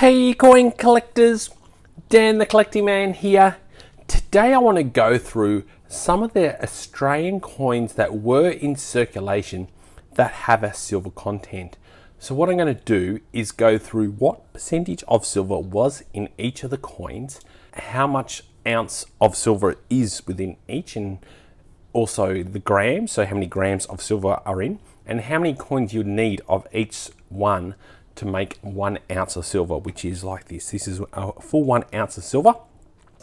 Hey coin collectors, Dan the Collecting Man here. Today I want to go through some of the Australian coins that were in circulation that have a silver content. So what I'm going to do is go through what percentage of silver was in each of the coins, how much ounce of silver is within each, and also the grams, so how many grams of silver are in, and how many coins you need of each one to make 1 ounce of silver, which is like this. This is a full 1 ounce of silver,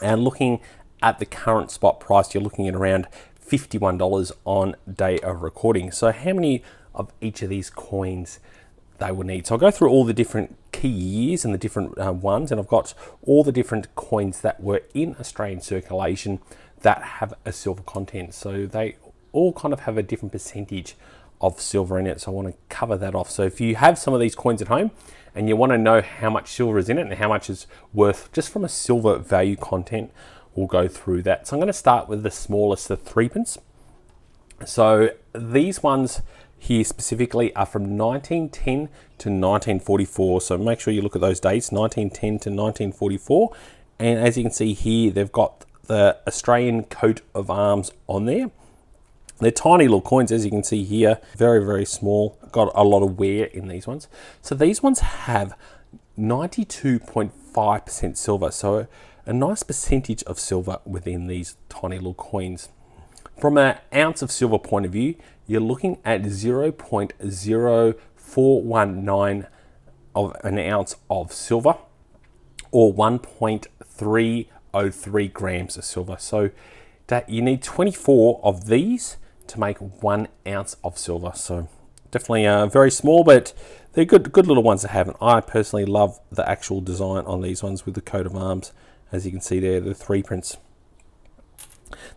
and looking at the current spot price, you're looking at around $51 on day of recording. So how many of each of these coins they will need? So I'll go through all the different key years and the different ones, and I've got all the different coins that were in Australian circulation that have a silver content. So they all kind of have a different percentage of silver in it, so I want to cover that off. So if you have some of these coins at home and you want to know how much silver is in it and how much is worth just from a silver value content, we'll go through that. So I'm going to start with the smallest, the threepence. So these ones here specifically are from 1910 to 1944, so make sure you look at those dates, 1910 to 1944, and as you can see here, they've got the Australian coat of arms on there. They're tiny little coins, as you can see here, very, very small. Got a lot of wear in these ones. So these ones have 92.5% silver, so a nice percentage of silver within these tiny little coins. From an ounce of silver point of view, you're looking at 0.0419 of an ounce of silver, or 1.303 grams of silver. So that you need 24 of these to make 1 ounce of silver. So definitely very small, but they're good little ones to have. And I personally love the actual design on these ones with the coat of arms, as you can see there, the threepence.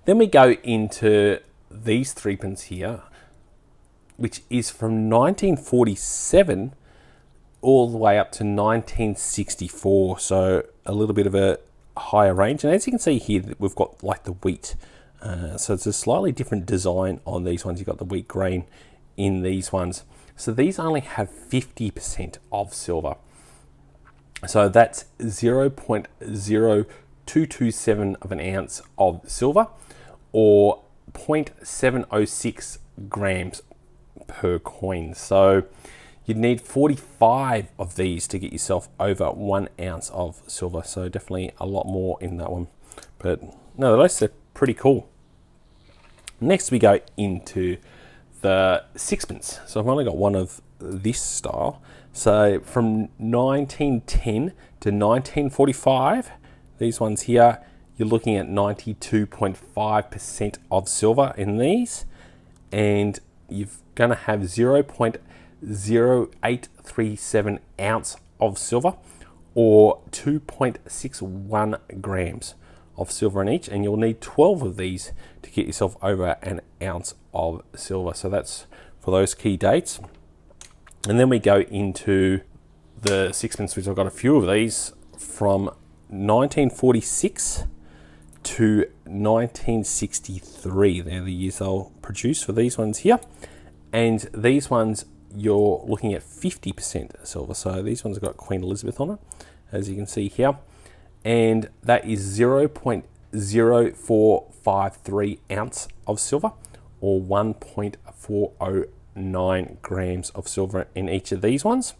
Then we go into these threepence here, which is from 1947 all the way up to 1964. So a little bit of a higher range. And as you can see here, we've got like the wheat. So it's a slightly different design on these ones. You've got the wheat grain in these ones. So these only have 50% of silver. So that's 0.0227 of an ounce of silver, or 0.706 grams per coin. So you'd need 45 of these to get yourself over 1 ounce of silver. So definitely a lot more in that one. But nevertheless, they're pretty cool. Next we go into the sixpence. So I've only got one of this style. So from 1910 to 1945, these ones here, you're looking at 92.5% of silver in these, and you're going to have 0.0837 ounce of silver, or 2.61 grams of silver in each, and you'll need 12 of these to get yourself over an ounce of silver. So that's for those key dates. And then we go into the sixpence, which I've got a few of these from 1946 to 1963. They're the years they'll produce for these ones here. And these ones, you're looking at 50% silver. So these ones have got Queen Elizabeth on it, as you can see here. And that is 0.0453 ounce of silver, or 1.409 grams of silver in each of these ones.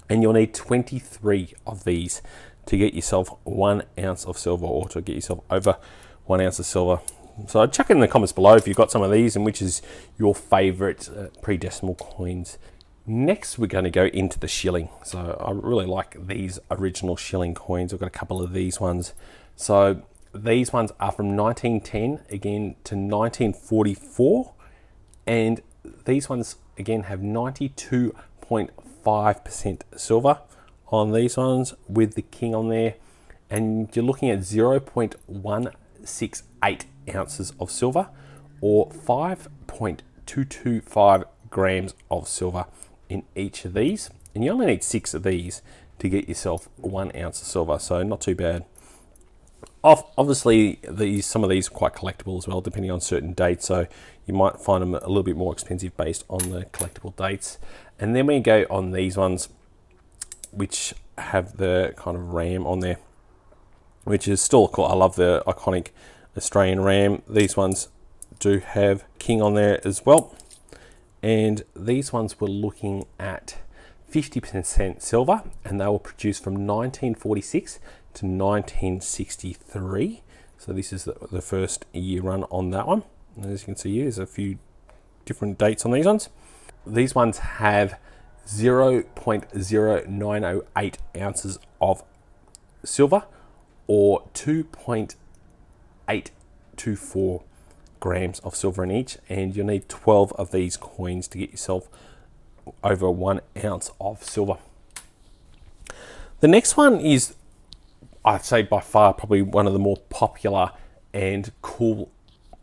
And you'll need 23 of these to get yourself 1 ounce of silver, or to get yourself over 1 ounce of silver. So chuck in the comments below if you've got some of these and which is your favorite pre-decimal coins. Next, we're going to go into the shilling. So I really like these original shilling coins. I've got a couple of these ones. So these ones are from 1910 again to 1944, and these ones again have 92.5% silver on these ones with the king on there, and you're looking at 0.168 ounces of silver, or 5.225 grams of silver in each of these, and you only need 6 of these to get yourself 1 ounce of silver, so not too bad. Obviously, some of these are quite collectible as well, depending on certain dates, so you might find them a little bit more expensive based on the collectible dates. And then we go on these ones, which have the kind of ram on there, which is still cool. I love the iconic Australian ram. These ones do have king on there as well. And these ones we're looking at 50% silver, and they were produced from 1946 to 1963. So this is the first year run on that one. And as you can see here, there's a few different dates on these ones. These ones have 0.0908 ounces of silver, or 2.824 grams of silver in each, and you'll need 12 of these coins to get yourself over 1 ounce of silver. The next one is, I'd say by far probably one of the more popular and cool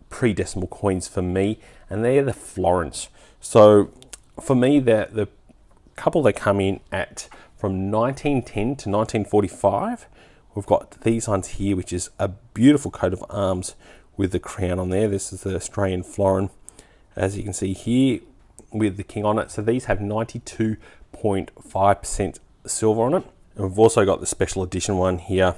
pre-decimal coins for me, and they're the florins. So for me, the couple that come in at from 1910 to 1945, we've got these ones here, which is a beautiful coat of arms with the crown on there. This is the Australian florin, as you can see here, with the king on it. So these have 92.5% silver on it. And we've also got the special edition one here,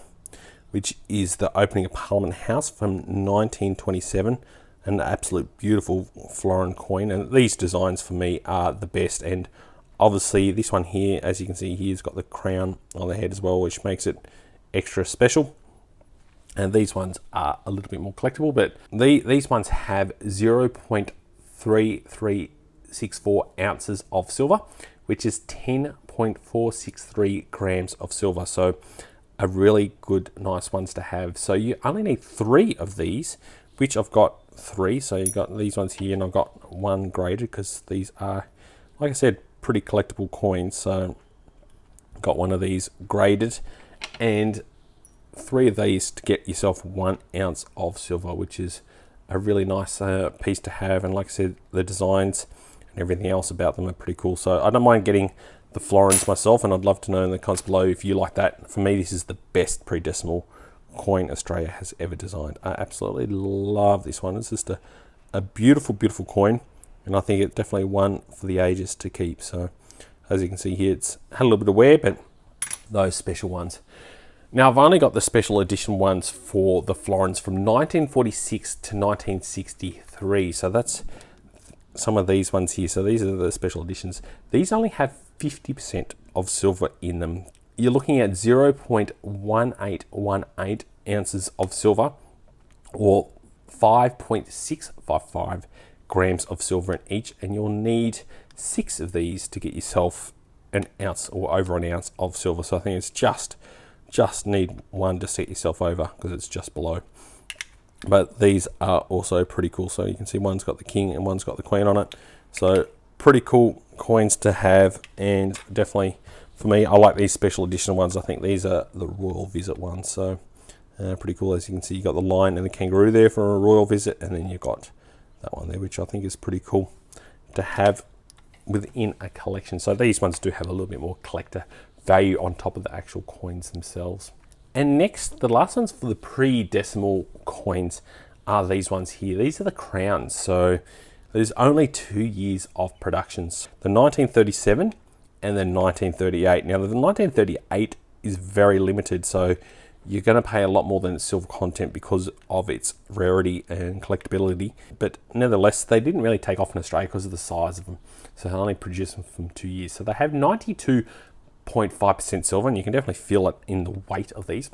which is the opening of Parliament House from 1927. An absolute beautiful florin coin. And these designs for me are the best. And obviously this one here, as you can see here, has got the crown on the head as well, which makes it extra special. And these ones are a little bit more collectible, but these ones have 0.3364 ounces of silver, which is 10.463 grams of silver. So a really good, nice ones to have. So you only need 3 of these, which I've got 3. So you got these ones here, and I've got 1 graded because these are, like I said, pretty collectible coins. So got 1 of these graded, and 3 of these to get yourself 1 ounce of silver, which is a really nice piece to have. And like I said, the designs and everything else about them are pretty cool. So I don't mind getting the florins myself, and I'd love to know in the comments below if you like that. For me, this is the best pre-decimal coin Australia has ever designed. I absolutely love this one. It's just a beautiful, beautiful coin, and I think it's definitely one for the ages to keep. So as you can see here, it's had a little bit of wear, but those special ones. Now, I've only got the special edition ones for the florins from 1946 to 1963. So that's some of these ones here. So these are the special editions. These only have 50% of silver in them. You're looking at 0.1818 ounces of silver, or 5.655 grams of silver in each. And you'll need 6 of these to get yourself an ounce or over an ounce of silver. So I think it's just need 1 to set yourself over, because it's just below. But these are also pretty cool. So you can see one's got the king and one's got the queen on it. So pretty cool coins to have, and definitely for me, I like these special edition ones. I think these are the royal visit ones. So pretty cool. As you can see, you got the lion and the kangaroo there for a royal visit, and then you've got that one there, which I think is pretty cool to have within a collection. So these ones do have a little bit more collector value on top of the actual coins themselves. And next, the last ones for the pre-decimal coins are these ones here. These are the crowns. So there's only 2 years of productions, the 1937 and the 1938. Now the 1938 is very limited, so you're going to pay a lot more than its silver content because of its rarity and collectability. But nevertheless, they didn't really take off in Australia because of the size of them. So they only produced them from 2 years. So they have 92.5% silver, and you can definitely feel it in the weight of these.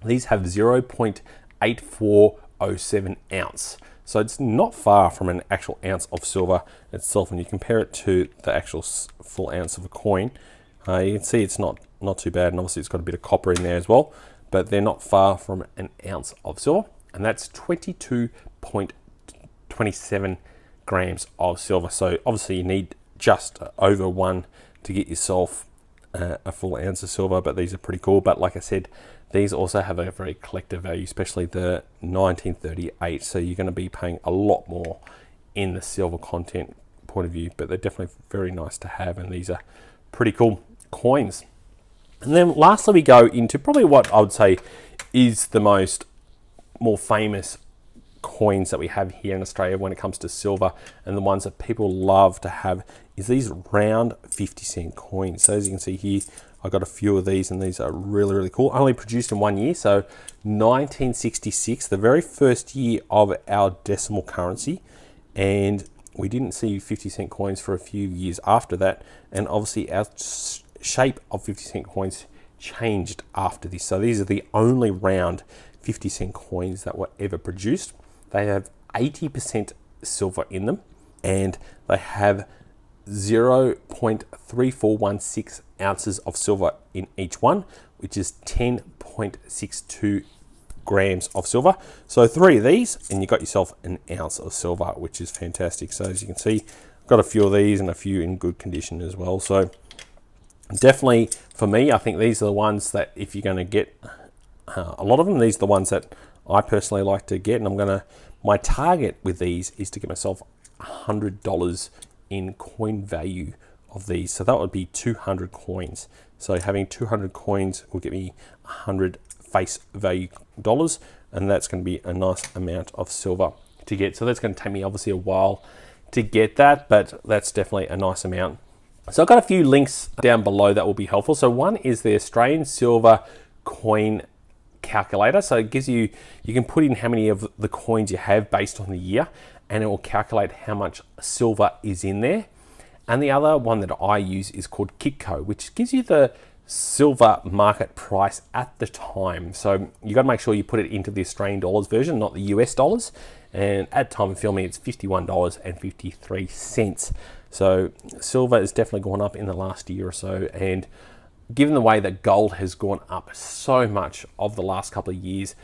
These have 0.8407 ounce. So it's not far from an actual ounce of silver itself. When you compare it to the actual full ounce of a coin, you can see it's not too bad. And obviously it's got a bit of copper in there as well, but they're not far from an ounce of silver. And that's 22.27 grams of silver. So obviously you need just over 1 to get yourself a full ounce of silver, but these are pretty cool. But like I said, these also have a very collector value, especially the 1938. So you're going to be paying a lot more in the silver content point of view, but they're definitely very nice to have, and these are pretty cool coins. And then lastly, we go into probably what I would say is the more famous coins that we have here in Australia when it comes to silver, and the ones that people love to have is these round 50 cent coins. So as you can see here, I got a few of these, and these are really, really cool. Only produced in 1 year, so 1966, the very first year of our decimal currency, and we didn't see 50-cent coins for a few years after that, and obviously our shape of 50-cent coins changed after this. So these are the only round 50-cent coins that were ever produced. They have 80% silver in them, and they have 0.3416 ounces of silver in each one, which is 10.62 grams of silver. So 3 of these and you got yourself an ounce of silver, which is fantastic. So as you can see, I've got a few of these and a few in good condition as well. So definitely for me, I think these are the ones that if you're going to get a lot of them, these are the ones that I personally like to get, and my target with these is to get myself $100 in coin value of these. So that would be 200 coins. So having 200 coins will get me 100 face value dollars, and that's going to be a nice amount of silver to get. So that's going to take me obviously a while to get that, but that's definitely a nice amount. So I've got a few links down below that will be helpful. So one is the Australian silver coin calculator. So it gives you can put in how many of the coins you have based on the year, and it will calculate how much silver is in there. And the other one that I use is called Kitco, which gives you the silver market price at the time. So you got to make sure you put it into the Australian dollars version, not the US dollars. And at time of filming, it's $51.53. So silver has definitely gone up in the last year or so, and given the way that gold has gone up so much of the last couple of years,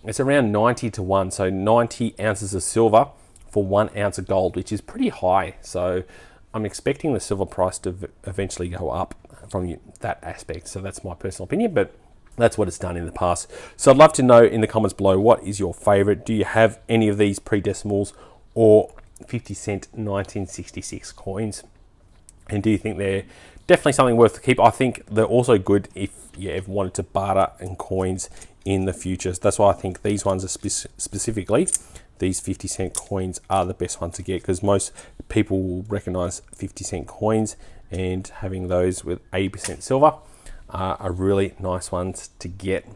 it's around 90 to 1. So 90 ounces of silver for 1 ounce of gold, which is pretty high. So I'm expecting the silver price to eventually go up from that aspect. So that's my personal opinion, but that's what it's done in the past. So I'd love to know in the comments below, what is your favorite? Do you have any of these pre-decimals or 50-cent 1966 coins? And do you think they're definitely something worth to keep? I think they're also good if you ever wanted to barter in coins in the future. So that's why I think these ones are specifically, these 50-cent coins are the best ones to get, because most people will recognize 50-cent coins, and having those with 80% silver are really nice ones to get.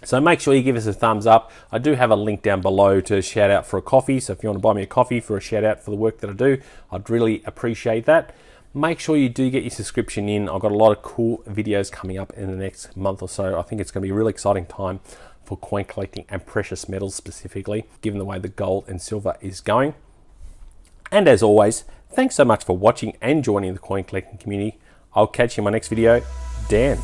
So make sure you give us a thumbs up. I do have a link down below to shout out for a coffee. So if you want to buy me a coffee for a shout out for the work that I do, I'd really appreciate that. Make sure you do get your subscription in. I've got a lot of cool videos coming up in the next month or so. I think it's going to be a really exciting time for coin collecting and precious metals specifically, given the way the gold and silver is going. And as always, thanks so much for watching and joining the coin collecting community. I'll catch you in my next video. Dan.